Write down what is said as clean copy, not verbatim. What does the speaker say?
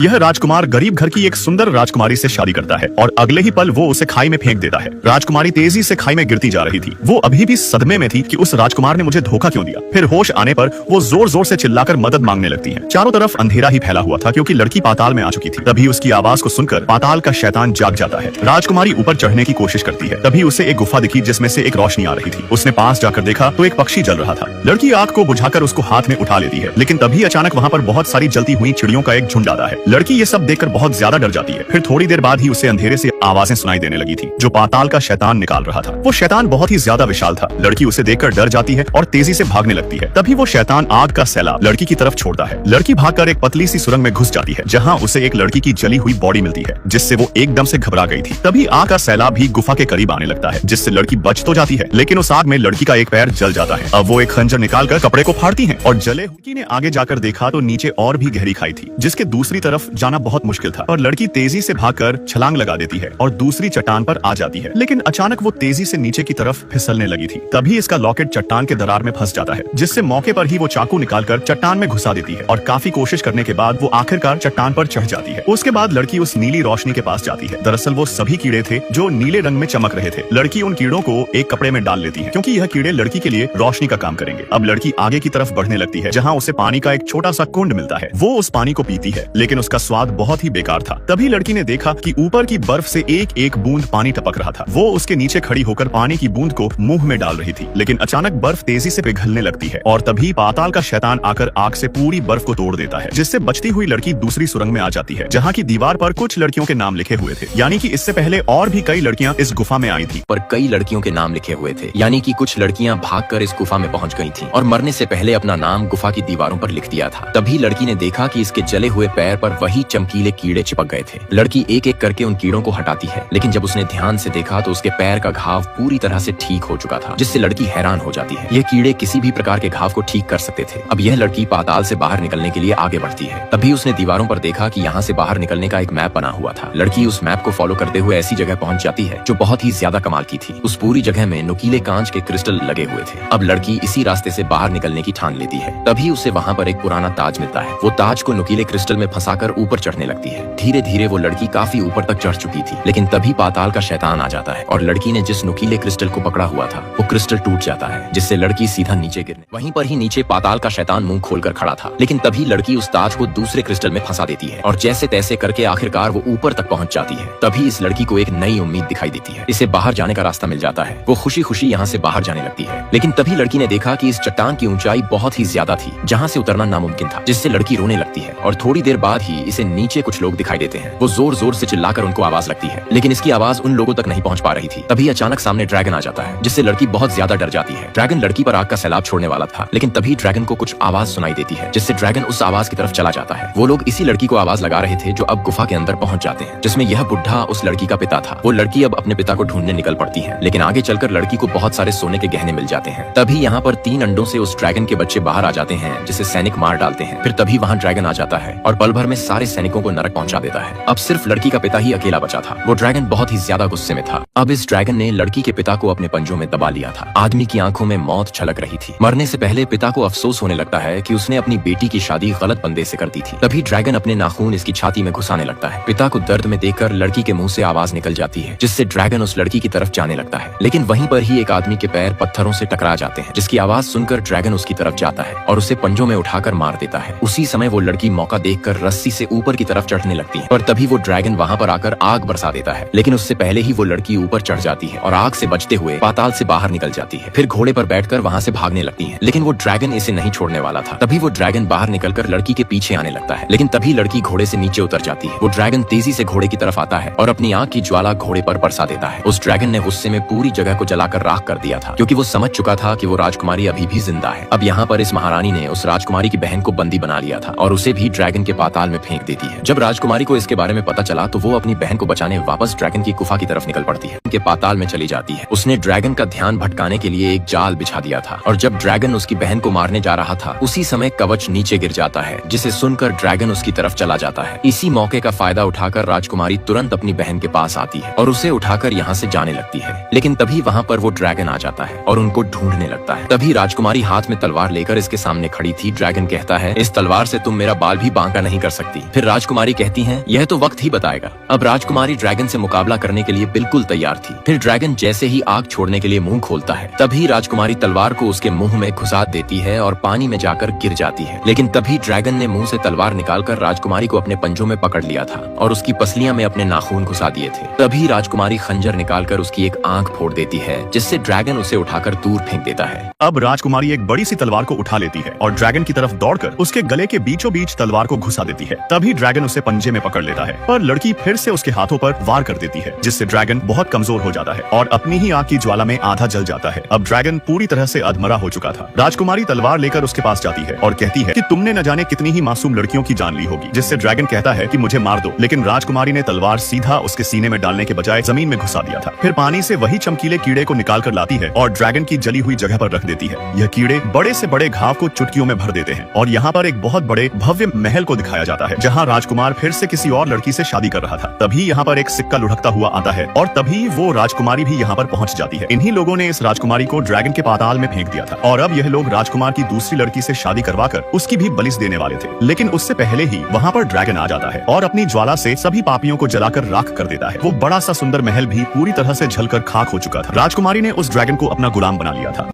यह राजकुमार गरीब घर की एक सुंदर राजकुमारी से शादी करता है और अगले ही पल वो उसे खाई में फेंक देता है। राजकुमारी तेजी से खाई में गिरती जा रही थी। वो अभी भी सदमे में थी कि उस राजकुमार ने मुझे धोखा क्यों दिया। फिर होश आने पर वो जोर जोर से चिल्लाकर मदद मांगने लगती है। चारों तरफ अंधेरा ही फैला हुआ था क्योंकि लड़की पाताल में आ चुकी थी। तभी उसकी आवाज को सुनकर पाताल का शैतान जाग जाता है। राजकुमारी ऊपर चढ़ने की कोशिश करती है। तभी उसे एक गुफा दिखी जिसमें से एक रोशनी आ रही थी। उसने पास जाकर देखा तो एक पक्षी जल रहा था। लड़की आग को बुझाकर उसको हाथ में उठा लेती है, लेकिन तभी अचानक वहाँ पर बहुत सारी जलती हुई चिड़ियों का एक झुंड आता है। लड़की ये सब देखकर बहुत ज्यादा डर जाती है। फिर थोड़ी देर बाद ही उसे अंधेरे से आवाजें सुनाई देने लगी थी जो पाताल का शैतान निकाल रहा था। वो शैतान बहुत ही ज्यादा विशाल था। लड़की उसे देखकर डर जाती है और तेजी से भागने लगती है। तभी वो शैतान आग का सैलाब लड़की की तरफ छोड़ता है। लड़की भागकर एक पतली सी सुरंग में घुस जाती है जहाँ उसे एक लड़की की जली हुई बॉडी मिलती है जिससे वो एकदम से घबरा गई थी। तभी आग का सैलाब भी गुफा के करीब आने लगता है जिससे लड़की बच तो जाती है, लेकिन उस आग में लड़की का एक पैर जल जाता है। अब वो एक खंजर निकालकर कपड़े को फाड़ती है और जले हुई ने आगे जाकर देखा तो नीचे और भी गहरी खाई थी जिसके दूसरी तरफ जाना बहुत मुश्किल था और लड़की तेजी से भागकर छलांग लगा देती है और दूसरी चट्टान पर आ जाती है। लेकिन अचानक वो तेजी से नीचे की तरफ फिसलने लगी थी। तभी इसका लॉकेट चट्टान के दरार में फंस जाता है जिससे मौके पर ही वो चाकू निकालकर चट्टान में घुसा देती है और काफी कोशिश करने के बाद वो आखिरकार चट्टान पर चढ़ जाती है। उसके बाद लड़की उस नीली रोशनी के पास जाती है। दरअसल वो सभी कीड़े थे जो नीले रंग में चमक रहे थे। लड़की उन कीड़ों को एक कपड़े में डाल लेती है क्योंकि यह कीड़े लड़की के लिए रोशनी का काम करेंगे। अब लड़की आगे की तरफ बढ़ने लगती है जहाँ उसे पानी का एक छोटा सा कुंड मिलता है। वो उस पानी को पीती है लेकिन उसका स्वाद बहुत ही बेकार था। तभी लड़की ने देखा कि ऊपर की बर्फ से एक एक बूंद पानी टपक रहा था। वो उसके नीचे खड़ी होकर पानी की बूंद को मुंह में डाल रही थी, लेकिन अचानक बर्फ तेजी से पिघलने लगती है और तभी पाताल का शैतान आकर आग से पूरी बर्फ को तोड़ देता है जिससे बचती हुई लड़की दूसरी सुरंग में आ जाती है जहाँ की दीवार पर कुछ लड़कियों के नाम लिखे हुए थे। यानी कि इससे पहले और भी कई लड़कियां इस गुफा में आई थी, पर कई लड़कियों के नाम लिखे हुए थे। यानी कि कुछ लड़कियां भागकर इस गुफा में पहुंच गई थीं और मरने से पहले अपना नाम गुफा की दीवारों पर लिख दिया था। तभी लड़की ने देखा कि इसके जले हुए पैर पर वही चमकीले कीड़े चिपक गए थे। लड़की एक एक करके उन कीड़ों को हटाती है, लेकिन जब उसने ध्यान से देखा तो उसके पैर का घाव पूरी तरह से ठीक हो चुका था, जिससे लड़की हैरान हो जाती है। ये कीड़े किसी भी प्रकार के घाव को ठीक कर सकते थे। अब यह लड़की पाताल से बाहर निकलने के लिए आगे बढ़ती है। तभी उसने दीवारों पर देखा कि यहाँ से बाहर निकलने का एक मैप बना हुआ था। लड़की उस मैप को फॉलो करते हुए ऐसी जगह पहुंच जाती है जो बहुत ही ज्यादा कमाल की थी। उस पूरी जगह में नुकीले कांच के क्रिस्टल लगे हुए थे। अब लड़की इसी रास्ते से बाहर निकलने की ठान लेती है। तभी उसे वहाँ पर एक पुराना ताज मिलता है। वो ताज को नुकीले क्रिस्टल में फंसाकर ऊपर चढ़ने लगती है। धीरे धीरे वो लड़की काफी ऊपर तक चढ़ चुकी थी, लेकिन तभी पाताल का शैतान आ जाता है और लड़की ने जिस नुकीले क्रिस्टल को पकड़ा हुआ था वो क्रिस्टल टूट जाता है जिससे लड़की सीधा नीचे गिरने। वहीं पर ही नीचे पाताल का शैतान मुंह खोलकर खड़ा था, लेकिन तभी लड़की उस ताज को दूसरे क्रिस्टल में फंसा देती है और जैसे तैसे करके आखिरकार वो ऊपर तक पहुंच जाती है। तभी इस लड़की को एक नई उम्मीद दिखाई देती है। इसे बाहर जाने का रास्ता मिल जाता है। वो खुशी खुशी यहाँ से बाहर जाने लगती है, लेकिन तभी लड़की ने देखा कि इस चट्टान की ऊंचाई बहुत ही ज्यादा थी जहाँ से उतरना नामुमकिन था, जिससे लड़की रोने लगती है और थोड़ी देर बाद ही इसे नीचे कुछ लोग दिखाई देते हैं। वो जोर जोर से चिल्लाकर उनको आवाज लगती है, लेकिन इसकी आवाज उन लोगों तक नहीं पहुंच पा रही थी। तभी अचानक सामने ड्रैगन आ जाता है जिससे लड़की बहुत ज्यादा डर जाती है। ड्रैगन लड़की पर आग का सैलाब छोड़ने वाला था, लेकिन तभी ड्रैगन को कुछ आवाज सुनाई देती है जिससे ड्रैगन उस आवाज की तरफ चला जाता है। वो लोग इसी लड़की को आवाज लगा रहे थे जो अब गुफा के अंदर पहुंच जाते हैं, जिसमें यह बुढ़ा उस लड़की का पिता था। वो लड़की अब अपने पिता को ढूंढने निकल पड़ती है, लेकिन आगे चलकर लड़की को बहुत सारे सोने के गहने मिल जाते हैं। तभी यहाँ पर 3 अंडों से उस ड्रैगन के बच्चे बाहर आ जाते हैं जिसे सैनिक मार डालते हैं। फिर तभी वहाँ ड्रैगन आ जाता है और पल भर में सारे सैनिकों को नरक पहुंचा देता है। अब सिर्फ लड़की का पिता ही अकेला बचा था। वो ड्रैगन बहुत ही ज्यादा गुस्से में था। अब इस ड्रैगन ने लड़की के पिता को अपने पंजों में दबा लिया था। आदमी की आंखों में मौत छलक रही थी। मरने से पहले पिता को अफसोस होने लगता है कि उसने अपनी बेटी की शादी गलत बंदे से कर दी थी। तभी ड्रैगन अपने नाखून इसकी छाती में घुसाने लगता है। पिता को दर्द में देखकर लड़की के मुंह से आवाज निकल जाती है जिससे ड्रैगन उस लड़की की तरफ जाने लगता है, लेकिन वहीं पर ही एक आदमी के पैर पत्थरों से टकरा जाते हैं जिसकी आवाज सुनकर ड्रैगन उसकी तरफ जाता है और उसे पंजों में उठाकर मार देता है। उसी समय वो लड़की मौका देखकर रस्सी से ऊपर की तरफ चढ़ने लगती है, पर तभी वो ड्रैगन वहाँ पर आकर आग बरसा देता है, लेकिन उससे पहले ही वो लड़की ऊपर चढ़ जाती है और आग से बचते हुए पाताल से बाहर निकल जाती है। फिर घोड़े पर बैठकर वहाँ से भागने लगती है, लेकिन वो ड्रैगन इसे नहीं छोड़ने वाला था। तभी वो ड्रैगन बाहर निकलकर लड़की के पीछे आने लगता है, लेकिन तभी लड़की घोड़े से नीचे उतर जाती है। वो ड्रैगन तेजी से घोड़े की तरफ आता है और अपनी आग की ज्वाला घोड़े पर बरसा देता है। उस ड्रैगन ने गुस्से में पूरी जगह को जलाकर राख कर दिया था क्योंकि वो समझ चुका था कि वो राजकुमारी अभी भी जिंदा है। अब यहाँ पर इस महारानी ने उस राजकुमारी की बहन को बंदी बना लिया था और उसे भी ड्रैगन के पाताल में फेंक देती है। जब राजकुमारी को इसके बारे में पता चला तो वो अपनी बहन को बचाने वापस ड्रैगन की गुफा की तरफ निकल पड़ती है, उनके पाताल में चली जाती है। उसने ड्रैगन का ध्यान भटकाने के लिए एक जाल बिछा दिया था और जब ड्रैगन उसकी बहन को मारने जा रहा था उसी समय कवच नीचे गिर जाता है जिसे सुनकर ड्रैगन उसकी तरफ चला जाता है। इसी मौके का फायदा उठाकर राजकुमारी तुरंत अपनी बहन के पास आती है और उसे उठाकर यहाँ से जाने लगती है, लेकिन तभी वहाँ पर वो ड्रैगन आ जाता है और उनको ढूंढने लगता है। तभी राजकुमारी हाथ में तलवार लेकर इसके सामने खड़ी थी। ड्रैगन कहता है, इस तलवार से तुम मेरा बाल भी बांका नहीं कर सकते। सकती। फिर राजकुमारी कहती हैं, यह तो वक्त ही बताएगा। अब राजकुमारी ड्रैगन से मुकाबला करने के लिए बिल्कुल तैयार थी। फिर ड्रैगन जैसे ही आग छोड़ने के लिए मुंह खोलता है, तभी राजकुमारी तलवार को उसके मुंह में घुसा देती है और पानी में जाकर गिर जाती है। लेकिन तभी ड्रैगन ने मुंह से तलवार निकालकर राजकुमारी को अपने पंजों में पकड़ लिया था और उसकी पसलियां में अपने नाखून घुसा दिए थे। तभी राजकुमारी खंजर निकालकर उसकी एक आंख फोड़ देती है, जिससे ड्रैगन उसे उठाकर दूर फेंक देता है। अब राजकुमारी एक बड़ी सी तलवार को उठा लेती है और ड्रैगन की तरफ दौड़कर उसके गले के बीचों बीच तलवार को घुसा देती है। तभी ड्रैगन उसे पंजे में पकड़ लेता है, पर लड़की फिर से उसके हाथों पर वार कर देती है, जिससे ड्रैगन बहुत कमजोर हो जाता है और अपनी ही आग की ज्वाला में आधा जल जाता है। अब ड्रैगन पूरी तरह से अधमरा हो चुका था। राजकुमारी तलवार लेकर उसके पास जाती है और कहती है कि तुमने न जाने कितनी ही मासूम लड़कियों की जान ली होगी, जिससे ड्रैगन कहता है कि मुझे मार दो। लेकिन राजकुमारी ने तलवार सीधा उसके सीने में डालने के बजाय जमीन में घुसा दिया था। फिर पानी से वही चमकीले कीड़े को निकाल कर लाती है और ड्रैगन की जली हुई जगह पर रख देती है। यह कीड़े बड़े से बड़े घाव को चुटकियों में भर देते हैं और यहाँ पर एक बहुत बड़े भव्य महल को दिखाया जाता है, जहाँ राजकुमार फिर से किसी और लड़की से शादी कर रहा था। तभी यहाँ पर एक सिक्का लुढ़कता हुआ आता है और तभी वो राजकुमारी भी यहाँ पर पहुंच जाती है। इन्हीं लोगों ने इस राजकुमारी को ड्रैगन के पाताल में फेंक दिया था और अब यह लोग राजकुमार की दूसरी लड़की से शादी करवाकर उसकी भी बलिस देने वाले थे। लेकिन उससे पहले ही वहाँ पर ड्रैगन आ जाता है और अपनी ज्वाला से सभी पापियों को जलाकर राख कर देता है। वो बड़ा सा सुंदर महल भी पूरी तरह से जलकर खाक हो चुका था। राजकुमारी ने उस ड्रैगन को अपना गुलाम बना लिया था।